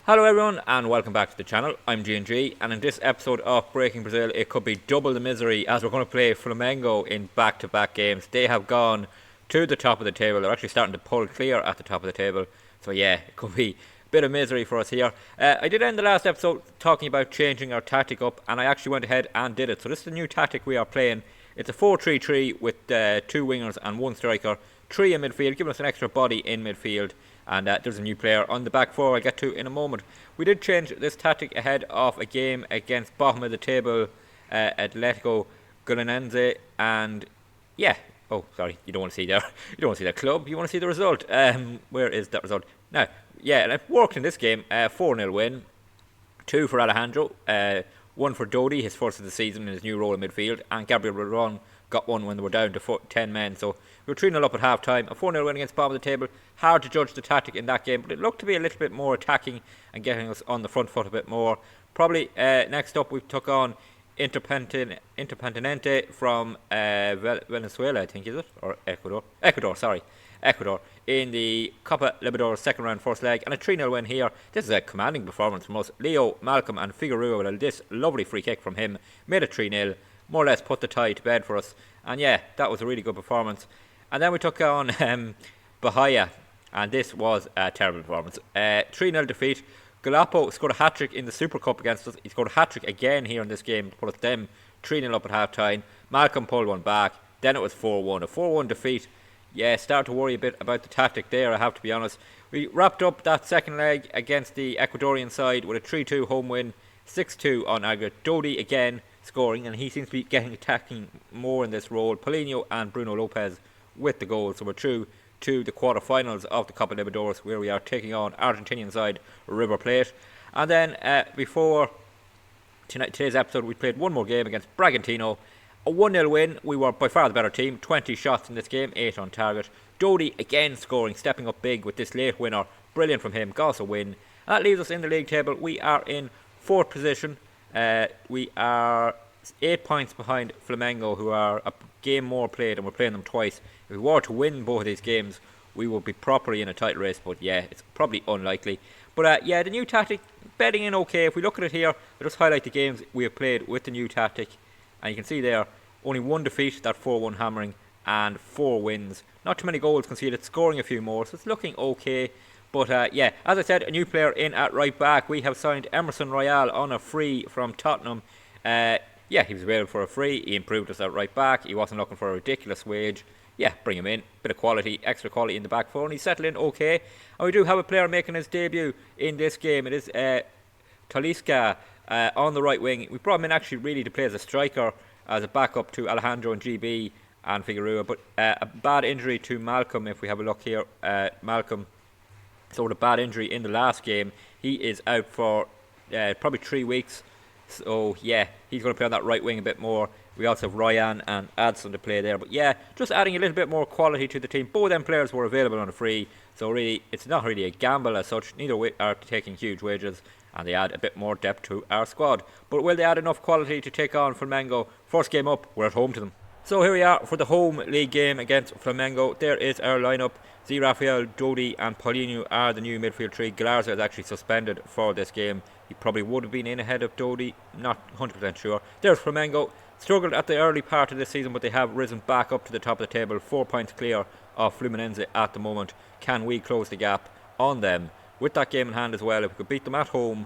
Hello everyone and welcome back to the channel. I'm G&G, and in this episode of Breaking Brazil it could be double the misery as we're going to play Flamengo in back-to-back games. They have gone to the top of the table. They're actually starting to pull clear at the top of the table. So yeah, it could be a bit of misery for us here. I did end the last episode talking about changing our tactic up, and I actually went ahead and did it. So this is the new tactic we are playing. It's a 4-3-3 with 2 wingers and 1 striker, 3 in midfield, giving us an extra body in midfield. And there's a new player on the back 4 I'll get to in a moment. We did change this tactic ahead of a game against bottom of the table Atletico Goianiense, and yeah, oh sorry, you don't want to see there. You don't want to see that club, you want to see the result. Where is that result? Now, yeah, and it worked in this game. 4-0 win, 2 for Alejandro, 1 for Dodi, his first of the season in his new role in midfield, and Gabriel Rodon got 1 when they were down to 10 men. So we were 3-0 up at half time. A 4-0 win against bottom of the table. Hard to judge the tactic in that game, but it looked to be a little bit more attacking and getting us on the front foot a bit more. Probably next up we took on Independiente from Venezuela, I think, is it? Or Ecuador? Ecuador in the Copa Libertadores second round first leg, and a 3-0 win here. This is a commanding performance from us. Leo, Malcolm and Figueroa with this lovely free kick from him made it 3-0. More or less put the tie to bed for us. And yeah, that was a really good performance. And then we took on Bahia, and this was a terrible performance. 3-0 defeat. Galapo scored a hat-trick in the Super Cup against us. He scored a hat-trick again here in this game to put us them 3-0 up at half-time. Malcolm pulled one back. Then it was 4-1. A 4-1 defeat. Yeah, start to worry a bit about the tactic there, I have to be honest. We wrapped up that second leg against the Ecuadorian side with a 3-2 home win. 6-2 on aggregate. Dodi again scoring, and he seems to be getting attacking more in this role. Paulinho and Bruno Lopez with the goals. So we're through to the quarterfinals of the Copa Libertadores, where we are taking on Argentinian side River Plate. And then before today's episode, we played one more game against Bragantino. A 1-0 win. We were by far the better team. 20 shots in this game, 8 on target. Dodi again scoring, stepping up big with this late winner. Brilliant from him. Got us a win. And that leaves us in the league table. We are in 4th position. We are 8 points behind Flamengo, who are a game more played, and we're playing them twice. If we were to win both of these games, we would be properly in a title race, but yeah, it's probably unlikely. But yeah, the new tactic, betting in okay. If we look at it here, I'll just highlight the games we have played with the new tactic, and you can see there, only 1 defeat, that 4-1 hammering, and 4 wins. Not too many goals conceded, scoring a few more, so it's looking okay. But yeah, as I said, a new player in at right back. We have signed Emerson Royal on a free from Tottenham. Yeah, he was available for a free. He improved us at right back. He wasn't looking for a ridiculous wage. Yeah, bring him in. Bit of quality, extra quality in the back four, and he's settled in okay. And we do have a player making his debut in this game. It is Talisca on the right wing. We brought him in actually really to play as a striker, as a backup to Alejandro and GB and Figueroa. But a bad injury to Malcolm, if we have a look here. Malcolm suffered a bad injury in the last game. He is out for probably 3 weeks. So yeah, he's going to play on that right wing a bit more. We also have Ryan and Adson to play there. But yeah, just adding a little bit more quality to the team. Both them players were available on a free. So really, it's not really a gamble as such. Neither are taking huge wages. And they add a bit more depth to our squad. But will they add enough quality to take on Flamengo? First game up, we're at home to them. So here we are for the home league game against Flamengo. There is our lineup. Z. Rafael, Dodi and Paulinho are the new midfield three. Galarza is actually suspended for this game. He probably would have been in ahead of Dodi, not 100% sure. There's Flamengo. Struggled at the early part of this season, but they have risen back up to the top of the table. 4 points clear of Fluminense at the moment. Can we close the gap on them? With that game in hand as well, if we could beat them at home,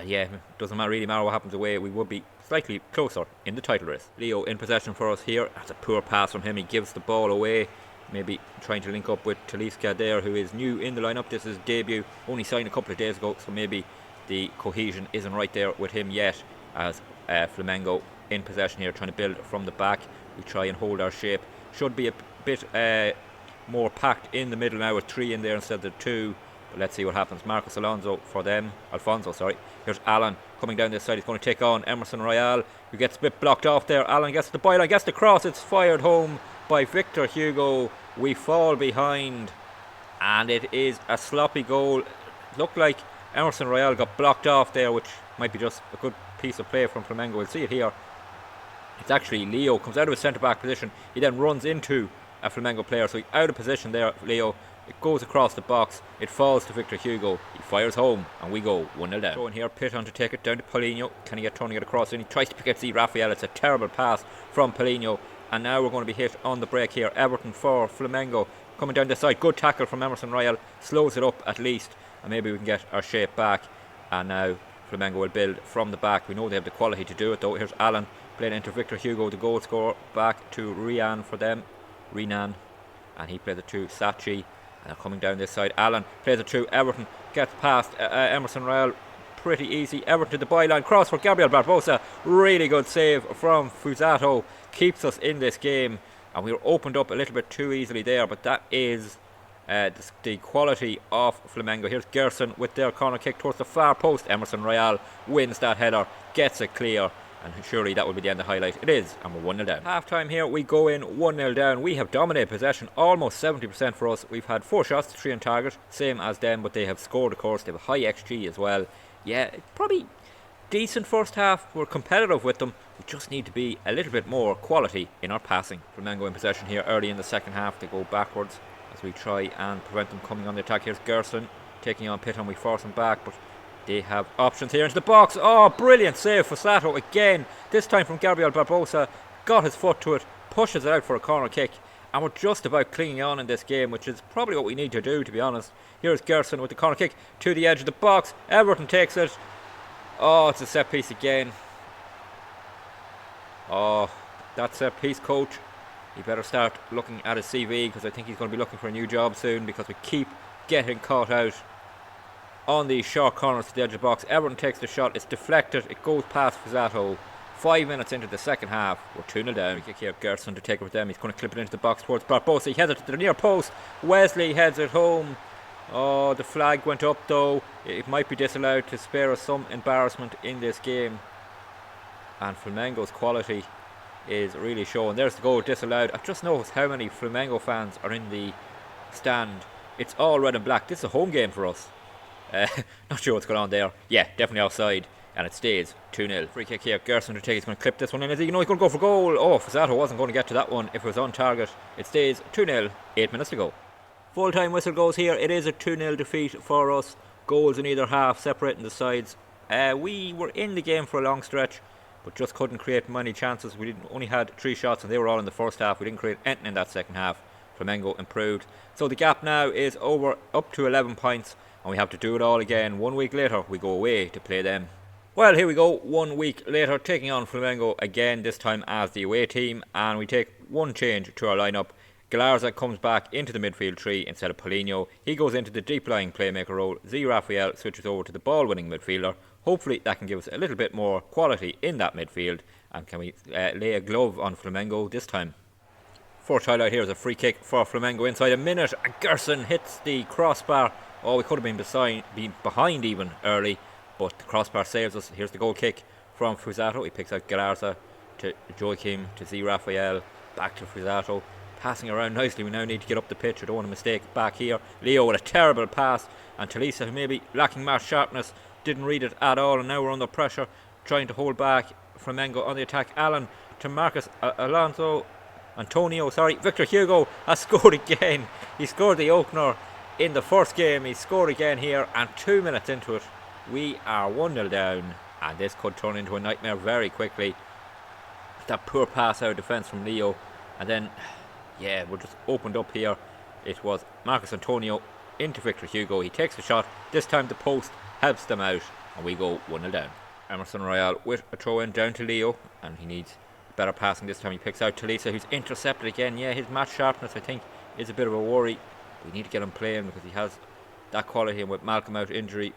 yeah, it doesn't really matter what happens away, we would be slightly closer in the title race. Leo in possession for us here. That's a poor pass from him. He gives the ball away. Maybe trying to link up with Talisca there, who is new in the lineup. This is his debut, only signed a couple of days ago, so maybe the cohesion isn't right there with him yet. As Flamengo in possession here, trying to build from the back. We try and hold our shape. Should be a bit more packed in the middle now with 3 in there instead of 2. But let's see what happens. Alfonso, sorry. Here's Alan coming down this side. He's going to take on Emerson Royal, who gets a bit blocked off there. Alan gets the byline, gets the cross. It's fired home by Victor Hugo. We fall behind, and it is a sloppy goal. Looked like Emerson Royal got blocked off there, which might be just a good piece of play from Flamengo. We'll see it here. It's actually Leo comes out of his centre back position. He then runs into a Flamengo player, so he's out of position there, Leo. It goes across the box. It falls to Victor Hugo. He fires home, and we go 1-0 down. Throw in here, Piton to take it down to Paulinho. Can he get turning it across? And he tries to pick out Z Raphael. It's a terrible pass from Paulinho. And now we're going to be hit on the break here. Everton for Flamengo. Coming down the side. Good tackle from Emerson Royal. Slows it up at least. And maybe we can get our shape back. And now Flamengo will build from the back. We know they have the quality to do it though. Here's Alan playing into Victor Hugo, the goal scorer. Back to Rian for them. Renan. And he plays it to Sachi. And they're coming down this side. Alan plays it to Everton. Gets past Emerson Royal. Pretty easy. Everton to the byline. Cross for Gabriel Barbosa. Really good save from Fuzato. Keeps us in this game. And we were opened up a little bit too easily there. But that is the quality of Flamengo. Here's Gerson with their corner kick towards the far post. Emerson Royal wins that header. Gets it clear. And surely that will be the end of the highlight. It is, and we're 1-0 down. Half time here, we go in 1-0 down. We have dominated possession, almost 70% for us. We've had 4 shots, 3 on target, same as them, but they have scored, of course. They have a high XG as well. Yeah, probably decent first half. We're competitive with them. We just need to be a little bit more quality in our passing. Flamengo in possession here early in the second half. They go backwards as we try and prevent them coming on the attack. Here's Gerson taking on Piton. We force him back, but they have options here into the box. Oh, brilliant save for Sato again. This time from Gabriel Barbosa. Got his foot to it, pushes it out for a corner kick. And we're just about clinging on in this game, which is probably what we need to do, to be honest. Here's Gerson with the corner kick to the edge of the box. Everton takes it. Oh, it's a set piece again. Oh, that set piece, coach. He better start looking at his CV, because I think he's going to be looking for a new job soon, because we keep getting caught out on these short corners to the edge of the box. Everton takes the shot. It's deflected. It goes past Fizzato. 5 minutes into the second half. We're 2-0 down. We kick here Gerson to take it with them. He's going to clip it into the box towards Barbosa. He heads it to the near post. Wesley heads it home. Oh, the flag went up though. It might be disallowed to spare us some embarrassment in this game. And Flamengo's quality is really showing. There's the goal disallowed. I've just noticed how many Flamengo fans are in the stand. It's all red and black. This is a home game for us. Not sure what's going on there. Yeah, definitely offside. And it stays 2-0. Free kick here. Gerson to take. He's going to clip this one in. Is he? No, he's going to go for goal. Oh, Fazzato wasn't going to get to that one if it was on target. It stays 2-0. 8 minutes to go. Full time whistle goes here. It is a 2-0 defeat for us. Goals in either half separating the sides. We were in the game for a long stretch, but just couldn't create many chances. We only had 3 shots and they were all in the first half. We didn't create anything in that second half. Flamengo improved. So the gap now is up to 11 points. And we have to do it all again. 1 week later, we go away to play them. Well, here we go. 1 week later, taking on Flamengo again, this time as the away team. And we take one change to our lineup. Galarza comes back into the midfield 3 instead of Paulinho. He goes into the deep-lying playmaker role. Z Raphael switches over to the ball-winning midfielder. Hopefully that can give us a little bit more quality in that midfield. And can we lay a glove on Flamengo this time? First highlight here is a free kick for Flamengo inside a minute. And Gerson hits the crossbar. Oh, we could have been behind even early, but the crossbar saves us. Here's the goal kick from Fuzato. He picks out Galarza to Joachim, to Z Raphael, back to Fuzato. Passing around nicely. We now need to get up the pitch. I don't want a mistake back here. Leo with a terrible pass. And Talisa, who maybe lacking match sharpness, didn't read it at all. And now we're under pressure, trying to hold back Flamengo on the attack. Alan to Marcus Victor Hugo has scored again. He scored the opener in the first game. He scored again here, and 2 minutes into it, we are 1-0 down, and this could turn into a nightmare very quickly. That poor pass out of defence from Leo, and then, yeah, we're just opened up here. It was Marcus Antonio into Victor Hugo. He takes the shot. This time the post helps them out, and we go 1-0 down. Emerson Royal with a throw in down to Leo, and he needs better passing this time. He picks out Talisa, who's intercepted again. Yeah, his match sharpness, I think, is a bit of a worry. We need to get him playing because he has that quality, and with Malcolm out injured,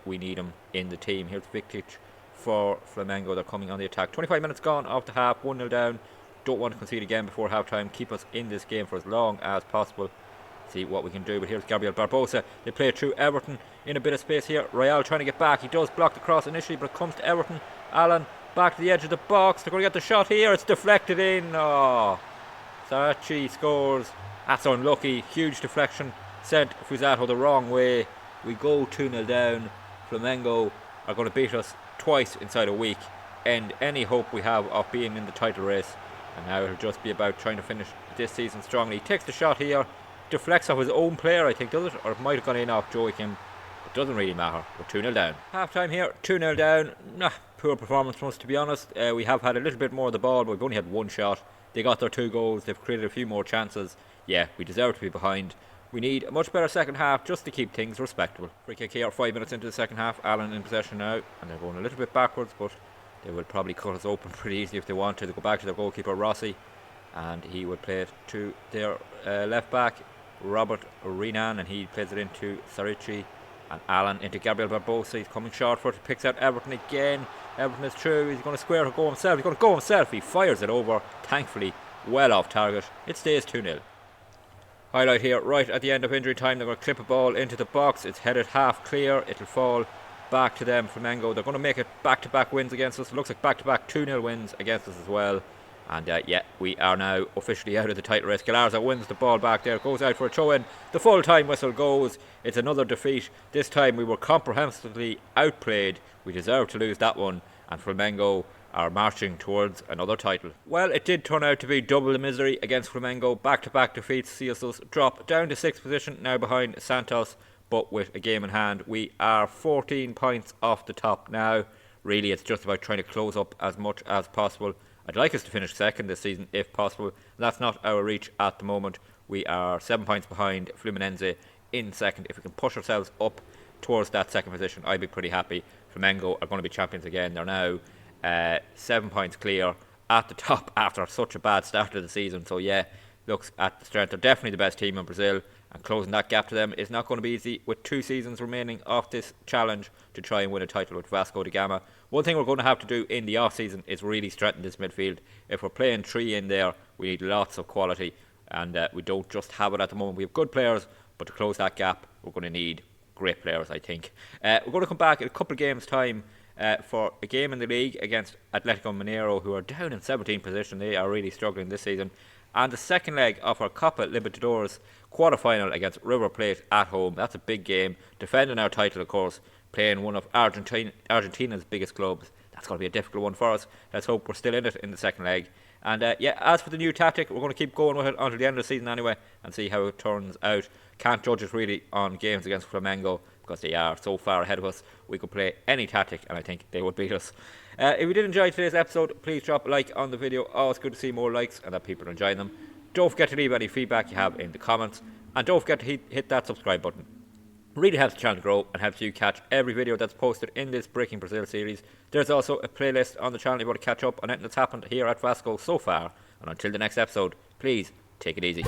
we need him in the team. Here's Vikic for Flamengo. They're coming on the attack. 25 minutes gone off the half, 1-0 down. Don't want to concede again before half time. Keep us in this game for as long as possible. See what we can do. But here's Gabriel Barbosa. They play it through Everton in a bit of space here. Royal trying to get back. He does block the cross initially, but it comes to Everton. Alan back to the edge of the box. They're going to get the shot here. It's deflected in. Oh, Sachi scores. That's unlucky. Huge deflection. Sent Fuzato the wrong way. We go 2-0 down. Flamengo are going to beat us twice inside a week. End any hope we have of being in the title race. And now it'll just be about trying to finish this season strongly. He takes the shot here. deflects off his own player, I think, does it? Or it might have gone in off Joachim. It doesn't really matter. We're 2-0 down. Half time here, 2-0 down. Poor performance from us, to be honest. We have had a little bit more of the ball, but we've only had one shot. They got their 2 goals. They've created a few more chances. Yeah, we deserve to be behind. We need a much better second half just to keep things respectable. Free kick here, 5 minutes into the second half. Allen in possession now, and they're going a little bit backwards, but they will probably cut us open pretty easily if they want to. They go back to their goalkeeper, Rossi, and he would play it to their left back, Robert Renan, and he plays it into Sarici, and Allen into Gabriel Barbosa. He's coming short for it. He picks out Everton again. Everton is through. He's going to square or go himself. He's going to go himself. He fires it over, thankfully, well off target. It stays 2-0. Highlight here, right at the end of injury time, they're going to clip a ball into the box. It's headed half clear. It'll fall back to them, Flamengo. They're going to make it back-to-back wins against us. It looks like back-to-back 2-0 wins against us as well. And yeah, we are now officially out of the title race. Galarza wins the ball back there, goes out for a throw-in. The full-time whistle goes. It's another defeat. This time we were comprehensively outplayed. We deserve to lose that one. And Flamengo are marching towards another title. Well, it did turn out to be double the misery against Flamengo. Back-to-back defeats see us drop down to 6th position, now behind Santos, but with a game in hand. We are 14 points off the top now. Really, it's just about trying to close up as much as possible. I'd like us to finish second this season if possible. That's not our reach at the moment. We are 7 points behind Fluminense in second. If we can push ourselves up towards that second position, I'd be pretty happy. Flamengo are going to be champions again. They're now 7 points clear at the top after such a bad start to the season. So yeah, looks at the strength. They're definitely the best team in Brazil, and closing that gap to them is not going to be easy with 2 seasons remaining of this challenge to try and win a title with Vasco da Gama. One thing we're going to have to do in the off season is really strengthen this midfield. If we're playing 3 in there, we need lots of quality, and we don't just have it at the moment. We have good players, but to close that gap we're going to need great players, I think. We're going to come back in a couple of games time for a game in the league against Atletico Mineiro, who are down in 17th position. They are really struggling this season. And the second leg of our Copa Libertadores quarter-final against River Plate at home. That's a big game. Defending our title, of course, playing one of Argentina's biggest clubs. That's going to be a difficult one for us. Let's hope we're still in it in the second leg. And yeah, as for the new tactic, we're going to keep going with it until the end of the season anyway and see how it turns out. Can't judge it really on games against Flamengo because they are so far ahead of us. We could play any tactic and I think they would beat us. If you did enjoy today's episode, please drop a like on the video. Always good to see more likes and that people are enjoying them. Don't forget to leave any feedback you have in the comments, and don't forget to hit that subscribe button. Really helps the channel to grow and helps you catch every video that's posted in this Breaking Brazil series. There's also a playlist on the channel if you want to catch up on anything that's happened here at Vasco so far. And until the next episode, please take it easy.